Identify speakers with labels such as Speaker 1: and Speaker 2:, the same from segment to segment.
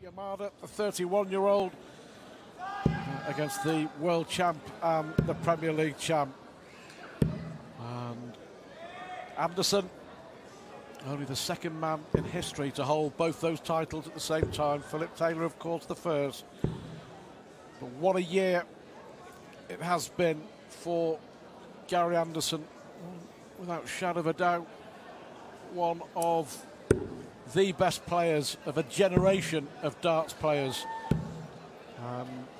Speaker 1: Yamada, the 31-year-old, against the world champ and the Premier League champ. And Anderson, only the second man in history to hold both those titles at the same time. Philip Taylor, of course, the first. But what a year it has been for Gary Anderson. Without a shadow of a doubt, one of the best players of a generation of darts players.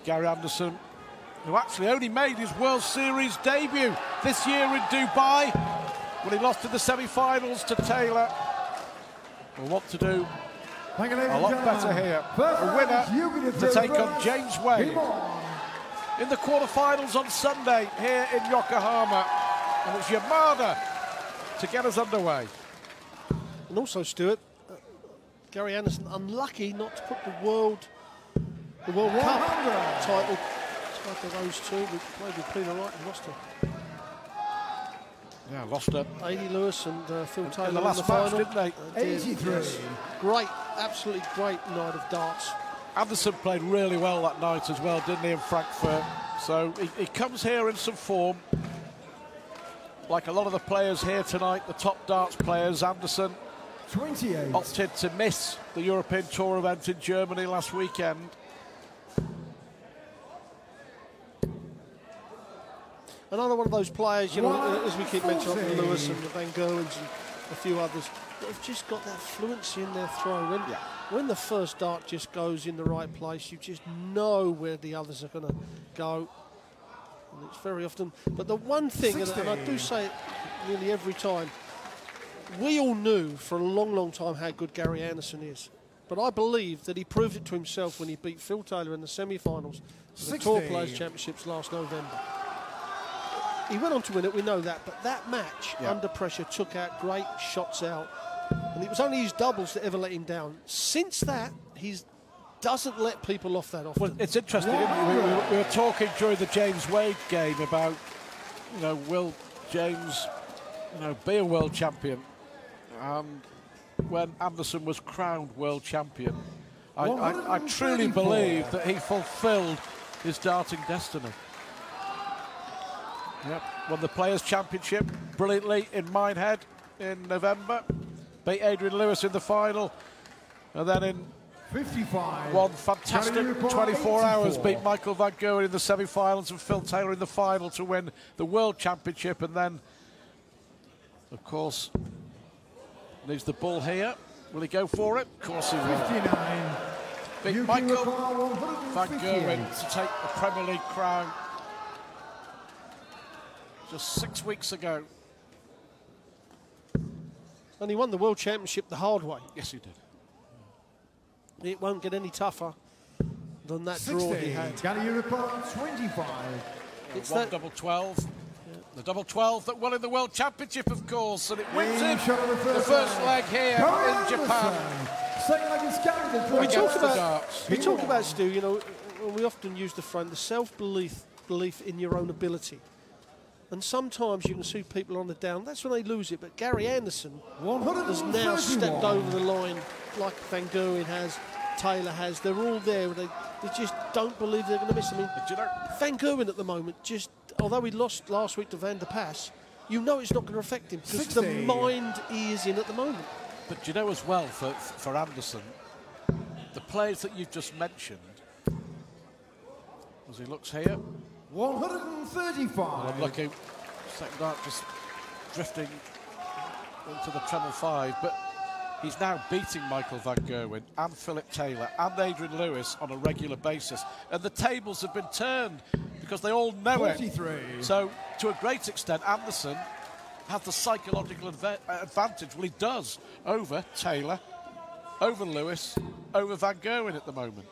Speaker 1: Gary Anderson, who actually only made his World Series debut this year in Dubai when he lost in the semi-finals to Taylor, will want to do a lot better here. A winner to take on James Wade in the quarterfinals on Sunday here in Yokohama. And it's Yamada to get us underway.
Speaker 2: And also, Stuart, Gary Anderson unlucky not to put the World Cup title to those two. We played with Peter Wright and lost her.
Speaker 1: Yeah, lost her.
Speaker 2: Adi Lewis and Phil Taylor
Speaker 1: in the last match, didn't they?
Speaker 3: 83.
Speaker 2: Yes. Great, absolutely great night of darts.
Speaker 1: Anderson played really well that night as well, didn't he, in Frankfurt? So he comes here in some form. Like a lot of the players here tonight, the top darts players, Anderson
Speaker 3: 28.
Speaker 1: opted to miss the European Tour event in Germany last weekend.
Speaker 2: Another one of those players, you know, as we keep mentioning, Lewis and the Van Gerwens and a few others, that have just got that fluency in their throw. When the first dart just goes in the right place, you just know where the others are going to go. And it's very often. But the one thing, and I do say it nearly every time, we all knew for a long, long time how good Gary Anderson is. But I believe that he proved it to himself when he beat Phil Taylor in the semi-finals of the Tour Players Championships last November. He went on to win it, we know that, but that match, under pressure, took out great shots out. And it was only his doubles that ever let him down. Since that, he doesn't let people off that often.
Speaker 1: Well, it's interesting, we were talking during the James Wade game about, you know, will James, you know, be a world champion? And when Anderson was crowned world champion, I truly believe that he fulfilled his darting destiny. Yep, won the Players' Championship brilliantly in Minehead in November. Beat Adrian Lewis in the final. And then in
Speaker 3: 55.
Speaker 1: one fantastic 24 hours, beat Michael Van Gerwen in the semi-finals and Phil Taylor in the final to win the World Championship. And then, of course, needs the ball here. Will he go for it? Of course he will.
Speaker 3: 59.
Speaker 1: Beat
Speaker 3: Yuki
Speaker 1: Michael Van Gerwen to take the Premier League crown just 6 weeks ago.
Speaker 2: And he won the World Championship the hard way.
Speaker 1: Yes, he did.
Speaker 2: It won't get any tougher than that draw he had.
Speaker 3: Got a unicorn, 25.
Speaker 1: It's that double 12. Yeah. The double 12 that won in the World Championship, of course, and it wins him the first leg here in Japan.
Speaker 2: We talk about, Stu, you know, we often use the phrase, the self-belief in your own ability. And sometimes you can see people on the down. That's when they lose it. But Gary Anderson has now stepped over the line like Van Gerwen has, Taylor has. They're all there. They just don't believe they're going to miss. I mean, Van Gerwen at the moment, just although he lost last week to Van der Pas, you know it's not going to affect him because the mind he is in at the moment.
Speaker 1: But you know as well, for Anderson, the players that you've just mentioned, as he looks here,
Speaker 3: 135.
Speaker 1: Unlucky. Second dart just drifting into the treble 5, but he's now beating Michael Van Gerwen and Philip Taylor and Adrian Lewis on a regular basis. And the tables have been turned because they all know
Speaker 3: 43.
Speaker 1: it. So, to a great extent, Anderson has the psychological advantage. Well, he does over Taylor, over Lewis, over Van Gerwen at the moment.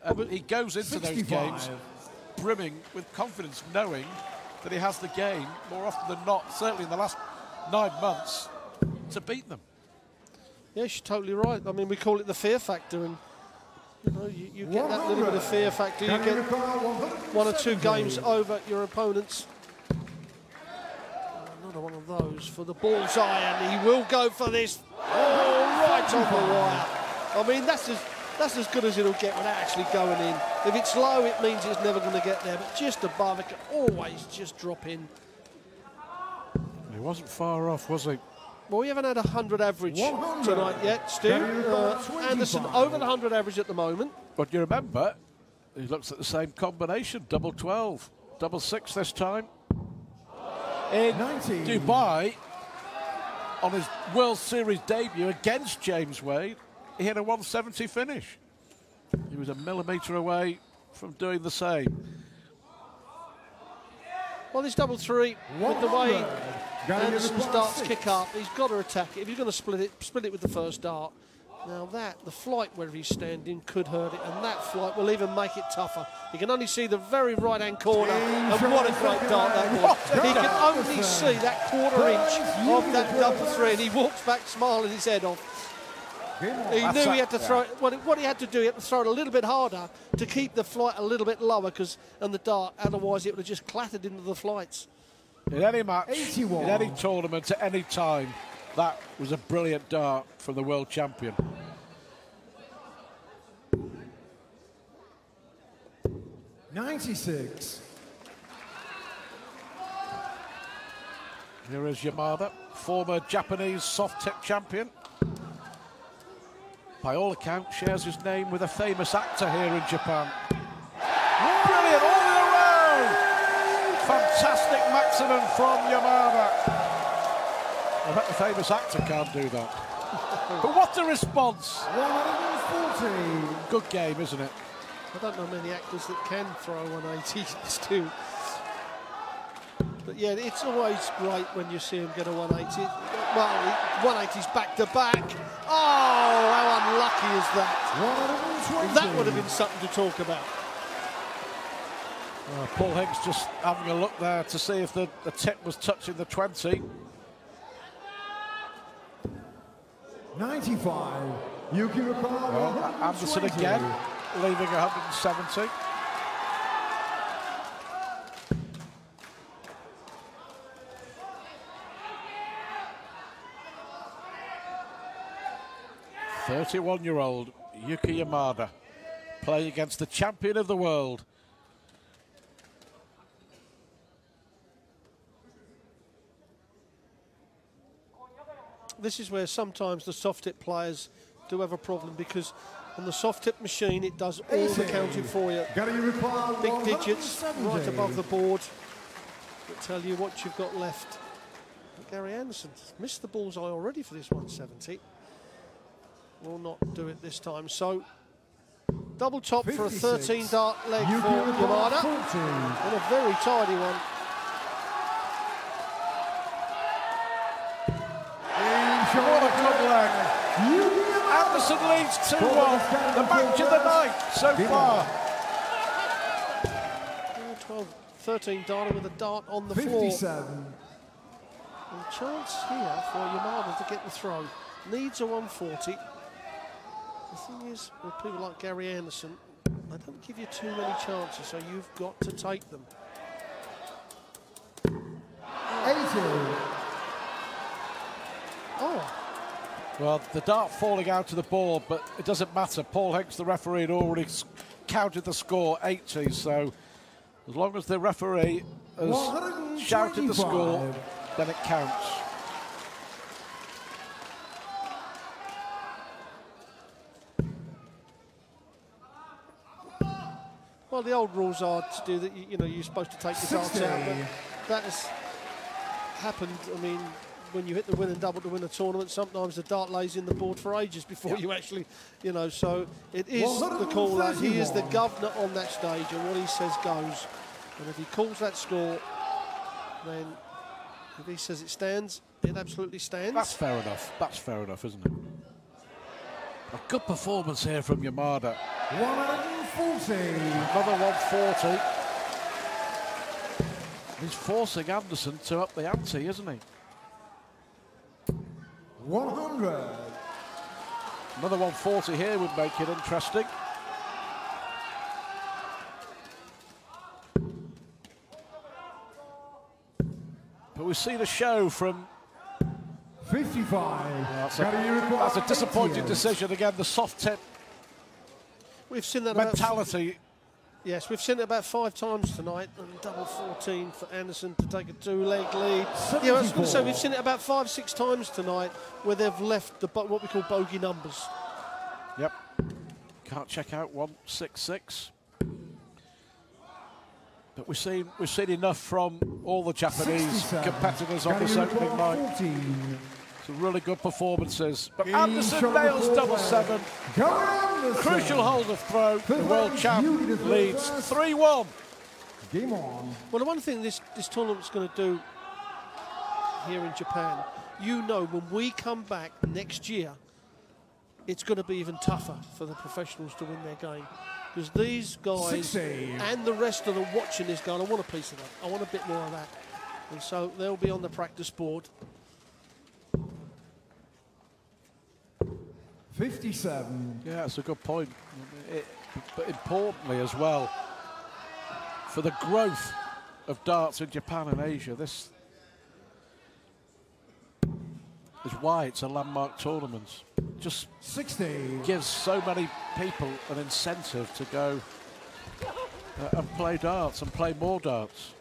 Speaker 1: But he goes into 65. Those games brimming with confidence, knowing that he has the game more often than not, certainly in the last 9 months, to beat them.
Speaker 2: Yes, you're totally right. I mean, we call it the fear factor, and you know, you get that little bit of fear factor. You get 1 or 2 games over your opponents. Another one of those for the bullseye, and he will go for this. Oh, right on the wire. I mean, that's as That's as good as it'll get without actually going in. If it's low, it means it's never going to get there, but just above, it can always just drop in.
Speaker 1: He wasn't far off, was he?
Speaker 2: Well, we haven't had 100 average
Speaker 3: 100.
Speaker 2: tonight yet, Stu. Anderson over the 100 average at the moment.
Speaker 1: But you remember, he looks at the same combination, double 12, double 6 this time. In
Speaker 3: 90.
Speaker 1: Dubai, on his World Series debut against James Wade, he had a 170 finish. He was a millimetre away from doing the same.
Speaker 2: Well, this double three, with the way Anderson's darts kick up, he's got to attack it. If you're going to split it with the first dart. Now the flight where he's standing could hurt it, and that flight will even make it tougher. You can only see the very right-hand corner, and what a great dart that was. He can only see that quarter inch of that double three, and he walks back smiling his head off. He knew he had to throw it. What he had to do, he had to throw it a little bit harder to keep the flight a little bit lower, and the dart, otherwise it would have just clattered into the flights.
Speaker 1: In any match,
Speaker 3: 81.
Speaker 1: in any tournament, at any time, that was a brilliant dart from the world champion.
Speaker 3: $96.
Speaker 1: Here is Yamada, former Japanese soft tip champion. By all accounts, shares his name with a famous actor here in Japan. Brilliant, all in a row! Fantastic maximum from Yamada. I bet the famous actor can't do that. But what a response!
Speaker 3: 140.
Speaker 1: Good game, isn't it?
Speaker 2: I don't know many actors that can throw 180 still. But yeah, it's always great when you see him get a 180. Well, 180's back to back. Oh, how unlucky is that?
Speaker 3: 120.
Speaker 2: That would have been something to talk about.
Speaker 1: Paul Higgs just having a look there to see if the tip was touching the 20.
Speaker 3: 95. Yuki
Speaker 1: Well, Anderson again, leaving 170. "31-year-old Yuki Yamada playing against the champion of the world."
Speaker 2: This is where sometimes the soft tip players do have a problem, because on the soft tip machine it does all the counting for you. Big digits right above the board that tell you what you've got left. But Gary Anderson missed the bullseye already for this 170. Will not do it this time. So double top 56. For a 13 dart leg for Yamada, and a very tidy one.
Speaker 1: What a good leg. Anderson leads 2-1. The match of the night so far.
Speaker 2: 13 darter with a dart on the
Speaker 3: 57.
Speaker 2: floor. And a chance here for Yamada to get the throw. Needs a 140. The thing is, with people like Gary Anderson, they don't give you too many chances, so you've got to take them.
Speaker 3: 80.
Speaker 2: Oh.
Speaker 1: Well, the dart falling out of the board, but it doesn't matter. Paul Higgs, the referee, had already counted the score 80, so as long as the referee has shouted the score, then it counts.
Speaker 2: Well, the old rules are to do that. You know, you're supposed to take the darts out, but that has happened. I mean, when you hit the winning double to win a tournament, sometimes the dart lays in the board for ages before you actually, you know. So it is the call that he is the governor on that stage, and what he says goes. And if he calls that score, then if he says it stands, it absolutely stands.
Speaker 1: That's fair enough. That's fair enough, isn't it? A good performance here from Yamada.
Speaker 3: 140.
Speaker 1: Another 140. He's forcing Anderson to up the ante, isn't he?
Speaker 3: 100.
Speaker 1: Another 140 here would make it interesting. But we've seen a show from
Speaker 3: 55.
Speaker 1: That's a disappointing decision. Again, the soft tip
Speaker 2: We've seen that
Speaker 1: mentality.
Speaker 2: Yes, we've seen it about 5 times tonight, and double 14 for Anderson to take a 2-leg lead. Yeah, I was going to say, we've seen it about 5-6 times tonight where they've left the what we call bogey numbers.
Speaker 1: Yep. Can't check out 166. But we've seen enough from all the Japanese competitors on this opening night. Some really good performances. But Anderson nails double 7. Crucial hold of throw. The world champ leads 3-1.
Speaker 3: Game on.
Speaker 2: Well, the one thing this tournament's going to do here in Japan, when we come back next year, it's going to be even tougher for the professionals to win their game. Because these guys and the rest of them watching this going, I want a piece of that. I want a bit more of that. And so they'll be on the practice board.
Speaker 3: 57.
Speaker 1: Yeah, that's a good point. But importantly as well, for the growth of darts in Japan and Asia, this is why it's a landmark tournament. Just
Speaker 3: 60.
Speaker 1: Gives so many people an incentive to go and play darts and play more darts.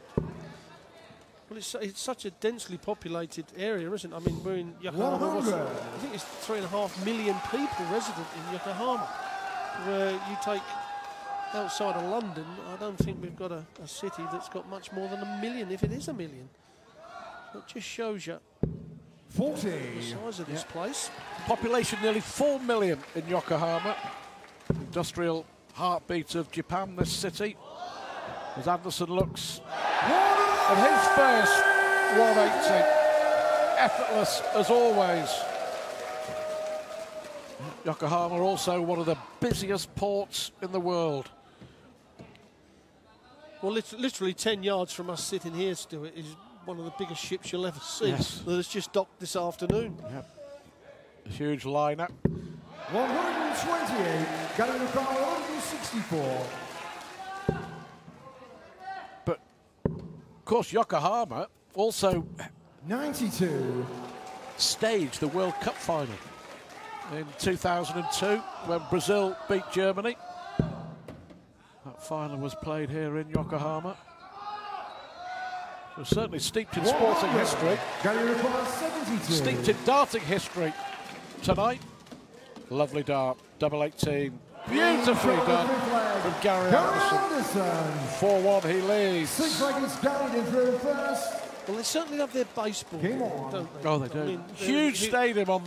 Speaker 2: Well, it's such a densely populated area, isn't it? I mean, we're in Yokohama. I think it's 3.5 million people resident in Yokohama. Where you take outside of London, I don't think we've got a city that's got much more than 1 million, if it is 1 million. It just shows you
Speaker 3: 40.
Speaker 2: the size of this place.
Speaker 1: Population nearly 4 million in Yokohama. Industrial heartbeat of Japan, this city. As Anderson looks at his first 180, effortless as always. Yokohama also one of the busiest ports in the world.
Speaker 2: Well, literally 10 yards from us sitting here, Stuart, is one of the biggest ships you'll ever see.
Speaker 1: Yes.
Speaker 2: That has just docked this afternoon.
Speaker 1: Yep. A huge lineup.
Speaker 3: 128. Got it across 164.
Speaker 1: But, of course, Yokohama also
Speaker 3: 92.
Speaker 1: staged the World Cup final in 2002 when Brazil beat Germany. That final was played here in Yokohama. So certainly steeped in sporting history.
Speaker 3: Got it across 72.
Speaker 1: Steeped in darting history tonight. Lovely dart, double 18. Beautifully done from Gary Anderson. 4-1 he leads.
Speaker 3: 6 leggeds carried in through first.
Speaker 2: Well, they certainly love their baseball,
Speaker 3: Game on.
Speaker 2: don't they?
Speaker 1: Oh, they do.
Speaker 2: I mean,
Speaker 1: huge stadium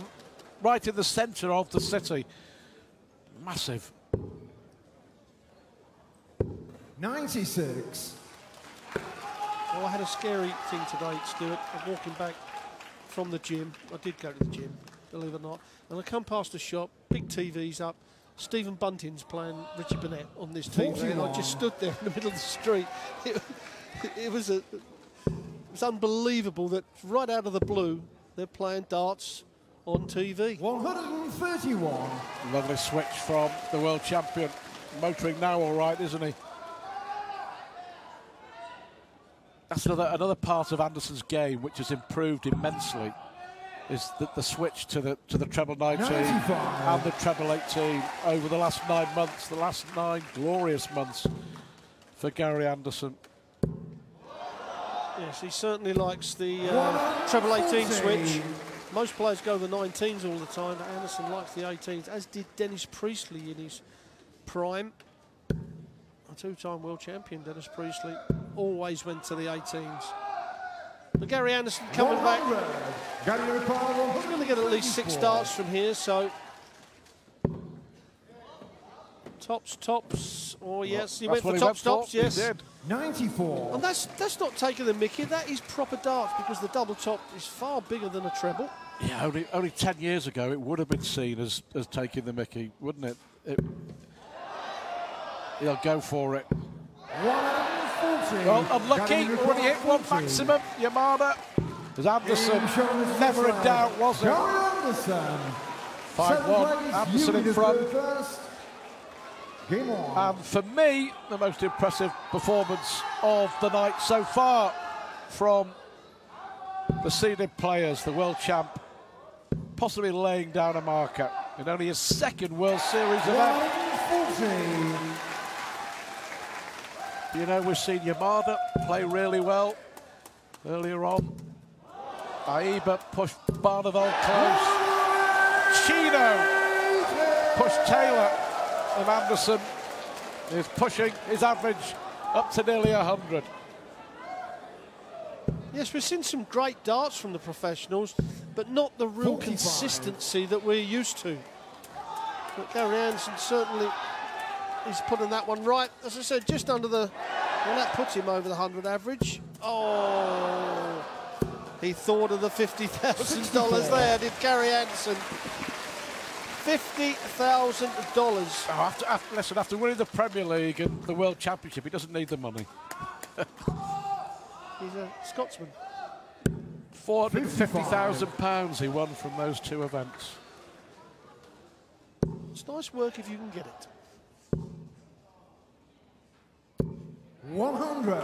Speaker 1: right in the centre of the city. Massive.
Speaker 3: 96.
Speaker 2: Well, I had a scary thing today, Stuart. I'm walking back from the gym. I did go to the gym, believe it or not. And I come past a shop, big TV's up. Stephen Bunting's playing Richie Burnett on this TV, and I just stood there in the middle of the street. It was unbelievable that right out of the blue, they're playing darts on TV.
Speaker 3: 131.
Speaker 1: Lovely switch from the world champion. Motoring now all right, isn't he? That's another part of Anderson's game which has improved immensely, is that the switch to the treble 19 and the treble 18 over the last 9 months, the last 9 glorious months for Gary Anderson.
Speaker 2: Yes, he certainly likes the treble 18 switch. Most players go the 19s all the time, but Anderson likes the 18s, as did Dennis Priestley in his prime. A 2-time world champion, Dennis Priestley, always went to the 18s. But Gary Anderson coming back. We're going to get at least 6 darts from here, so tops. Oh yes, he went for tops. Yes,
Speaker 1: he did.
Speaker 3: 94.
Speaker 2: And that's not taking the mickey. That is proper darts, because the double top is far bigger than a treble.
Speaker 1: Yeah, only 10 years ago it would have been seen as taking the mickey, wouldn't it? He'll go for it.
Speaker 3: 140.
Speaker 1: Well, unlucky, already hit one maximum. Yamada. As Anderson, never in doubt, was it? 5-1, Anderson in front.
Speaker 3: Game on.
Speaker 1: And for me, the most impressive performance of the night so far from the seeded players, the world champ, possibly laying down a marker in only his 2nd World Series event.
Speaker 3: 40.
Speaker 1: You know, we've seen Yamada play really well earlier on. Aiba pushed Barneveld close. Chino pushed Taylor, and Anderson is pushing his average up to nearly 100.
Speaker 2: Yes, we've seen some great darts from the professionals, but not the real
Speaker 3: 45.
Speaker 2: consistency that we're used to. But Gary Anderson certainly is putting that one right. As I said, just under the... Well, that puts him over the 100 average. Oh, he thought of the $50,000 there, did Gary Anderson. $50,000.
Speaker 1: After winning the Premier League and the World Championship, he doesn't need the money.
Speaker 2: He's a Scotsman.
Speaker 1: £450,000 he won from those two events.
Speaker 2: It's nice work if you can get it.
Speaker 3: 100.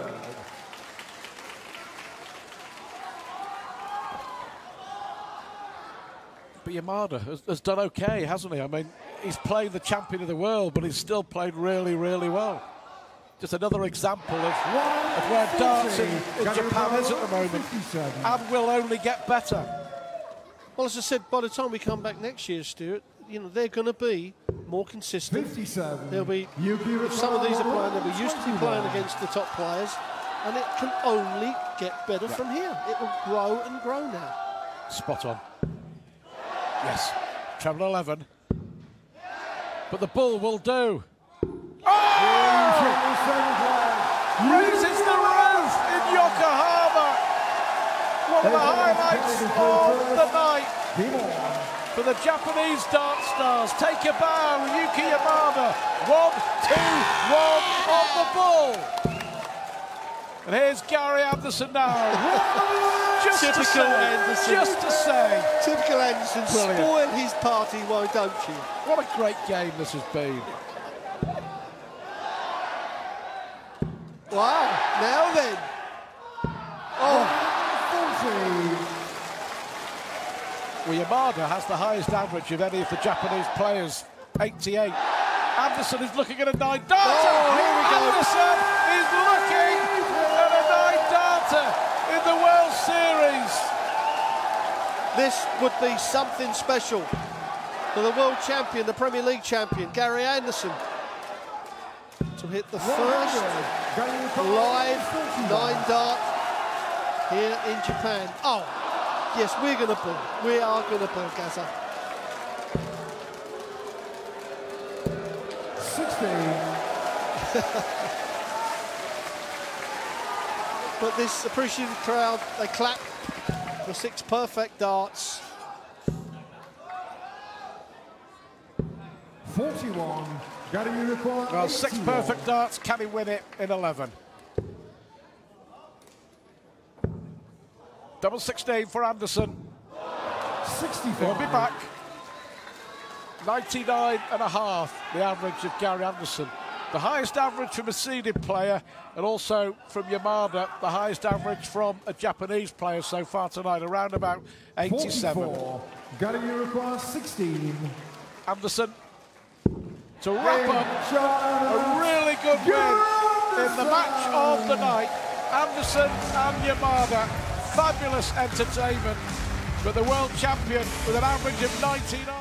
Speaker 1: But Yamada has done okay, hasn't he? I mean, he's played the champion of the world, but he's still played really, really well. Just another example of where darts in Japan is at the moment, and will only get better.
Speaker 2: Well, as I said, by the time we come back next year, Stuart, you know, they're going to be more consistent.
Speaker 3: 57.
Speaker 2: There'll be,
Speaker 3: Yuki
Speaker 2: if some of these are playing, they'll be used to be
Speaker 3: 21.
Speaker 2: playing against the top players, and it can only get better from here. It will grow and grow now.
Speaker 1: Spot on. Yes, treble 11. But the bull will do. Raises the roof in Yokohama. One of the highlights of the night for the Japanese dart stars. Take a bow, Yuki Yamada. 1, 2, 1 on the bull. And here's Gary Anderson now.
Speaker 2: Typical Anderson.
Speaker 1: Just to say.
Speaker 2: Typical Anderson.
Speaker 1: Brilliant.
Speaker 2: Spoil his party, why don't you?
Speaker 1: What a great game this has been.
Speaker 2: Wow, now then. Oh.
Speaker 1: Well, Yamada has the highest average of any of the Japanese players, 88. Anderson is looking at a 9 darter.
Speaker 2: Oh, here we go.
Speaker 1: Anderson is looking at a 9 darter in the World Series.
Speaker 2: This would be something special for the world champion, the Premier League champion, Gary Anderson, to hit the first live 9 dart here in Japan. Oh, yes, we're going to pull. We are going to pull, Gaza.
Speaker 3: 16.
Speaker 2: But this appreciative crowd, they clap for 6 perfect darts.
Speaker 3: 41.
Speaker 1: Well, 6 perfect darts. Can he win it in 11? Double 16 for Anderson.
Speaker 3: 65.
Speaker 1: He'll be back. 99.5, the average of Gary Anderson. The highest average from a seeded player, and also from Yamada, the highest average from a Japanese player so far tonight, around about 87.
Speaker 3: 44. Gary requires 16.
Speaker 1: Anderson to wrap up a really good win in the match of the night. Anderson and Yamada, fabulous entertainment, but the world champion with an average of 99.